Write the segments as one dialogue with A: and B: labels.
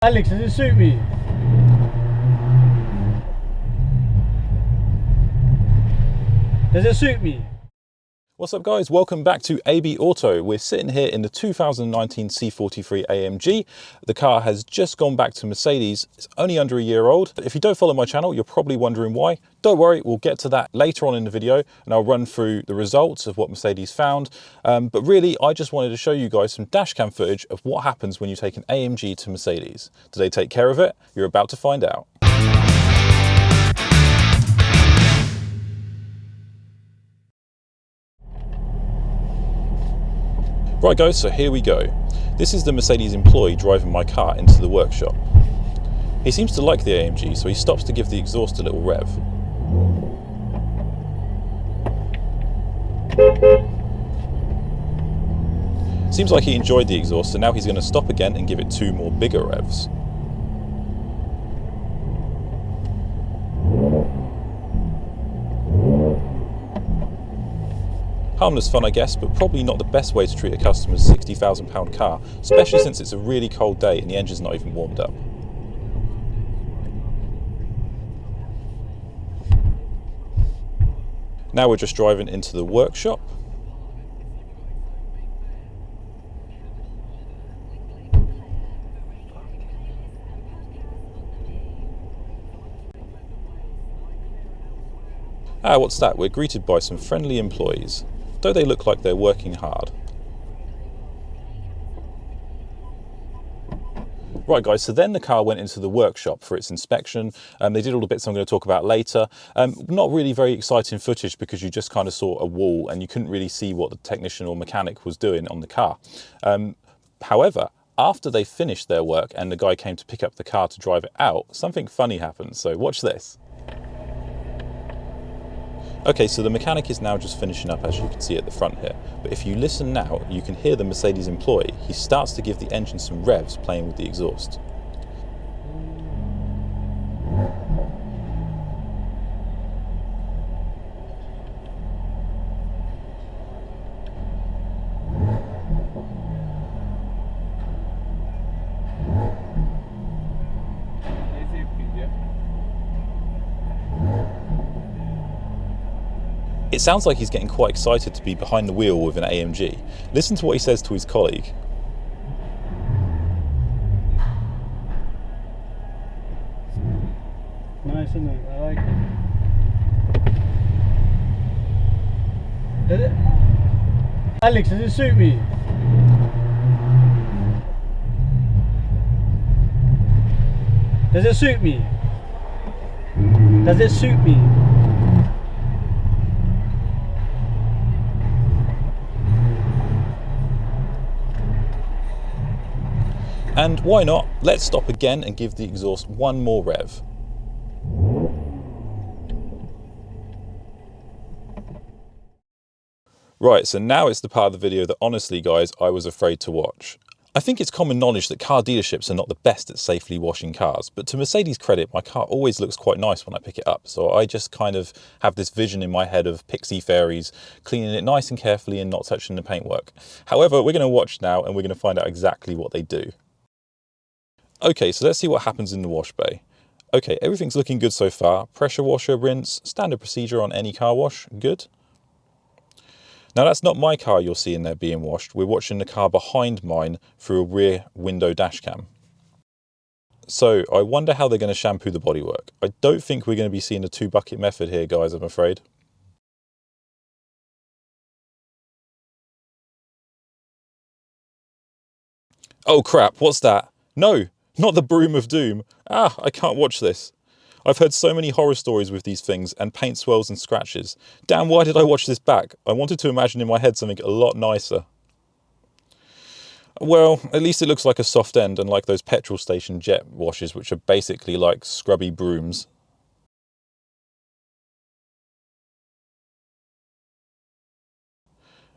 A: Alex, does it suit me? Does it suit me?
B: What's up guys, welcome back to AB Auto. We're sitting here in the 2019 C43 AMG. The car has just gone back to Mercedes. It's only under a year old. If you don't follow my channel, you're probably wondering why. Don't worry, we'll get to that later on in the video and I'll run through the results of what Mercedes found. But really, I just wanted to show you guys some dashcam footage of what happens when you take an AMG to Mercedes. Do they take care of it? You're about to find out. Right guys, so here we go. This is the Mercedes employee driving my car into the workshop. He seems to like the AMG, so he stops to give the exhaust a little rev. Seems like he enjoyed the exhaust, so now he's going to stop again and give it two more bigger revs. Harmless fun I guess, but probably not the best way to treat a customer's £60,000 car, especially since it's a really cold day and the engine's not even warmed up. Now we're just driving into the workshop. Ah, what's that? We're greeted by some friendly employees. Don't they look like they're working hard? Right guys, so then the car went into the workshop for its inspection. They did all the bits I'm going to talk about later. Not really very exciting footage because you just kind of saw a wall and you couldn't really see what the technician or mechanic was doing on the car. However, after they finished their work and the guy came to pick up the car to drive it out, something funny happened, so watch this. Okay, so the mechanic is now just finishing up, as you can see at the front here. But if you listen now, you can hear the Mercedes employee. He starts to give the engine some revs playing with the exhaust. It sounds like he's getting quite excited to be behind the wheel with an AMG. Listen to what he says to his colleague.
A: Nice, isn't it? I like it. Did it? Alex, does it suit me? Does it suit me? Does it suit me?
B: And why not? Let's stop again and give the exhaust one more rev. Right, so now it's the part of the video that honestly guys, I was afraid to watch. I think it's common knowledge that car dealerships are not the best at safely washing cars, but to Mercedes' credit, my car always looks quite nice when I pick it up, so I just kind of have this vision in my head of pixie fairies cleaning it nice and carefully and not touching the paintwork. However, we're going to watch now and we're going to find out exactly what they do. Okay, so let's see what happens in the wash bay. Okay, everything's looking good so far. Pressure washer, rinse, standard procedure on any car wash, good. Now that's not my car you're seeing there being washed. We're watching the car behind mine through a rear window dash cam. So I wonder how they're going to shampoo the bodywork. I don't think we're going to be seeing a two bucket method here guys, I'm afraid. Oh crap, what's that? No! Not the broom of doom. Ah, I can't watch this. I've heard so many horror stories with these things and paint swells and scratches. Damn, why did I watch this back? I wanted to imagine in my head something a lot nicer. Well, at least it looks like a soft end, unlike those petrol station jet washes, which are basically like scrubby brooms.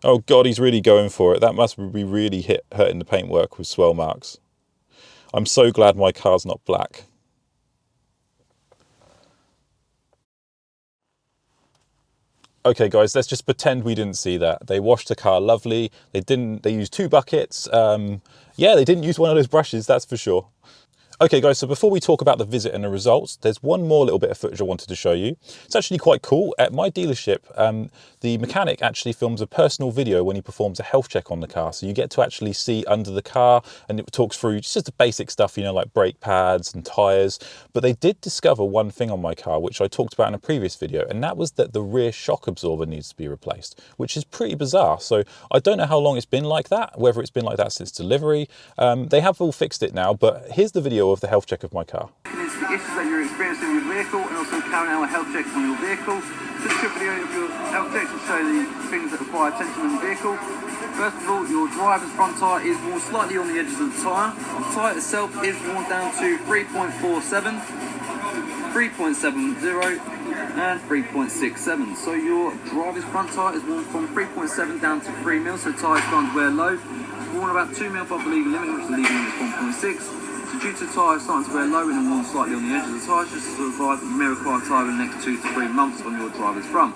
B: Oh God, he's really going for it. That must be really hurting the paintwork with swell marks. I'm so glad my car's not black. Okay guys, let's just pretend we didn't see that. They washed the car lovely. They used two buckets. Yeah, they didn't use one of those brushes, that's for sure. Okay guys, so before we talk about the visit and the results, there's one more little bit of footage I wanted to show you. It's actually quite cool. At my dealership, the mechanic actually films a personal video when he performs a health check on the car. So you get to actually see under the car, and it talks through just the basic stuff, you know, like brake pads and tyres. But they did discover one thing on my car, which I talked about in a previous video, and that was that the rear shock absorber needs to be replaced, which is pretty bizarre. So I don't know how long it's been like that, whether it's been like that since delivery. They have all fixed it now, but here's the video of the health check of my car.
C: It's the issues that you're experiencing with your vehicle, and also carrying out a health check on your vehicle. Just a quick video of your health check to show the things that require attention on your vehicle. First of all, your driver's front tyre is worn slightly on the edges of the tyre. The tyre itself is worn down to 3.47, 3.70 and 3.67. So your driver's front tyre is worn from 3.7 down to 3 mil, so the tyre is starting to wear low. It's worn about 2 mil above the legal limit, which the legal limit is 1.6. So due to the tyre starting to wear low and worn slightly on the edge of the tyre, just to advise that you may require tyre in the next 2 to 3 months on your driver's front.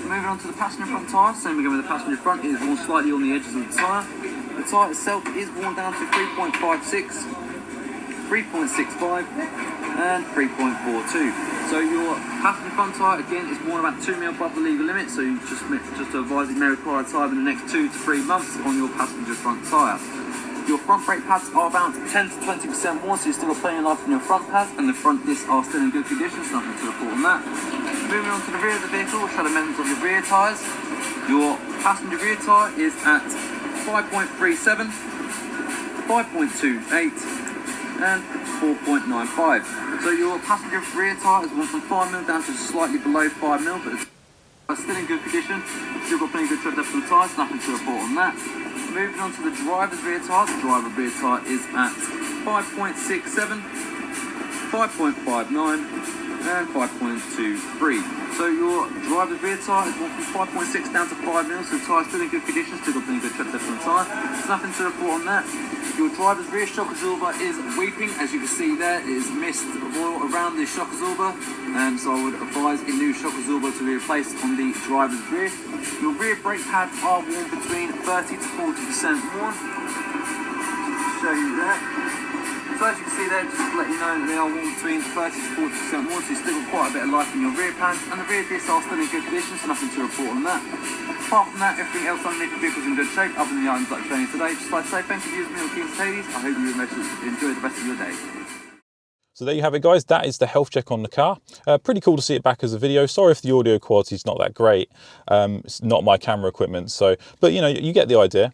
C: Moving on to the passenger front tyre, same again with the passenger front, it is worn slightly on the edges of the tyre. The tyre itself is worn down to 3.56, 3.65 and 3.42. So your passenger front tyre again is worn about 2 mil above the legal limit, so you just to advise you may require tyre in the next 2 to 3 months on your passenger front tyre. Your front brake pads are about 10 to 20% worn, so you've still got plenty of life in your front pads, and the front discs are still in good condition, so nothing to report on that. Moving on to the rear of the vehicle, we'll show the measurements of your rear tyres. Your passenger rear tyre is at 5.37, 5.28 and 4.95. So your passenger rear tyre is worn from 5 mil down to slightly below 5 mil, but it's still in good condition. Still got plenty of good tread depth on the tyres, nothing to report on that. Moving on to the driver's rear tyre, the driver's rear tyre is at 5.67, 5.59 and 5.23. So your driver's rear tyre is worn from 5.6 down to 5 mil, so the tyre is still in good condition, still got plenty of good tread depth on the tyre. There's nothing to report on that. Your driver's rear shock absorber is weeping, as you can see there, it is mist of oil around the shock absorber, so I would advise a new shock absorber to be replaced on the driver's rear. Your rear brake pads are worn between 30 to 40% worn. Just show you that. So as you can see there, just to let you know that they are worn between 30 to 40% worn, so you've still got quite a bit of life in your rear pads, and the rear discs are still in good condition, so nothing to report on that. Apart from that, everything else underneath the vehicle is in good shape, other than the items that I'm showing you today. Just like to say thank you for using me on C43. I hope you enjoy the rest of your day.
B: So there you have it guys, that is the health check on the car. Pretty cool to see it back as a video. Sorry if the audio quality is not that great. It's not my camera equipment, so, but you know, you get the idea.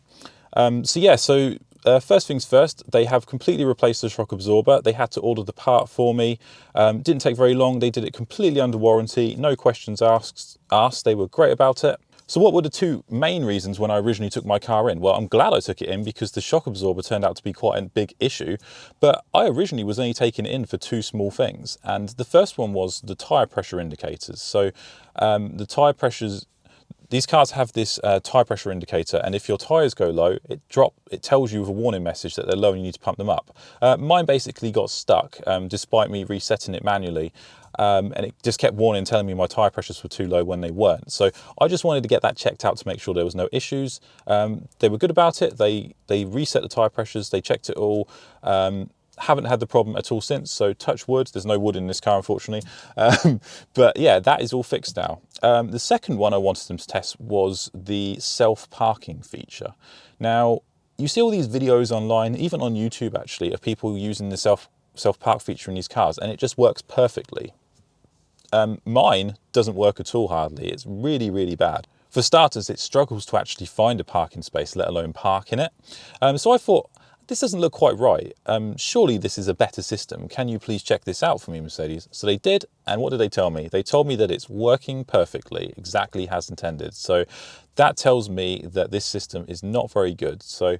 B: First things first, they have completely replaced the shock absorber. They had to order the part for me. Didn't take very long. They did it completely under warranty. No questions asked. They were great about it. So what were the two main reasons when I originally took my car in? Well, I'm glad I took it in because the shock absorber turned out to be quite a big issue, but I originally was only taking it in for two small things. And the first one was the tyre pressure indicators. So the tyre pressures, these cars have this tyre pressure indicator, and if your tyres go low, it tells you with a warning message that they're low and you need to pump them up. Mine basically got stuck despite me resetting it manually. And it just kept warning, telling me my tyre pressures were too low when they weren't. So I just wanted to get that checked out to make sure there was no issues. They were good about it. They reset the tyre pressures. They checked it all. Haven't had the problem at all since. So touch wood. There's no wood in this car, unfortunately. But yeah, that is all fixed now. The second one I wanted them to test was the self-parking feature. Now, you see all these videos online, even on YouTube actually, of people using the self-park feature in these cars, and it just works perfectly. Mine doesn't work at all hardly. It's really, really bad. For starters, it struggles to actually find a parking space, let alone park in it. So I thought, this doesn't look quite right. Surely this is a better system. Can you please check this out for me, Mercedes? So they did, and what did they tell me? They told me that it's working perfectly, exactly as intended. So that tells me that this system is not very good. So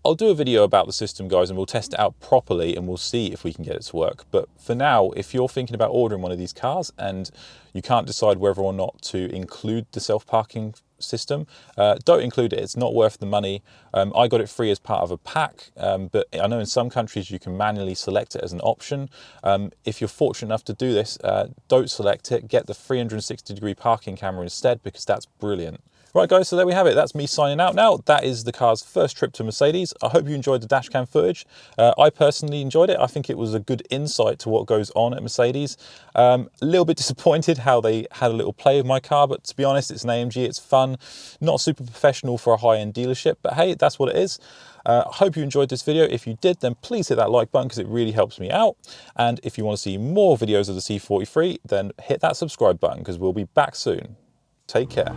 B: I'll do a video about the system, guys, and we'll test it out properly and we'll see if we can get it to work. But for now, if you're thinking about ordering one of these cars and you can't decide whether or not to include the self-parking system, don't include it. It's not worth the money. I got it free as part of a pack, but I know in some countries you can manually select it as an option. If you're fortunate enough to do this, don't select it. Get the 360-degree parking camera instead, because that's brilliant. Right guys, so there we have it. That's me signing out now. That is the car's first trip to Mercedes. I hope you enjoyed the dashcam footage. I personally enjoyed it. I think it was a good insight to what goes on at Mercedes. A little bit disappointed how they had a little play with my car, but to be honest, it's an AMG, it's fun. Not super professional for a high-end dealership, but hey, that's what it is. I hope you enjoyed this video. If you did, then please hit that like button because it really helps me out. And if you want to see more videos of the C43, then hit that subscribe button because we'll be back soon. Take care.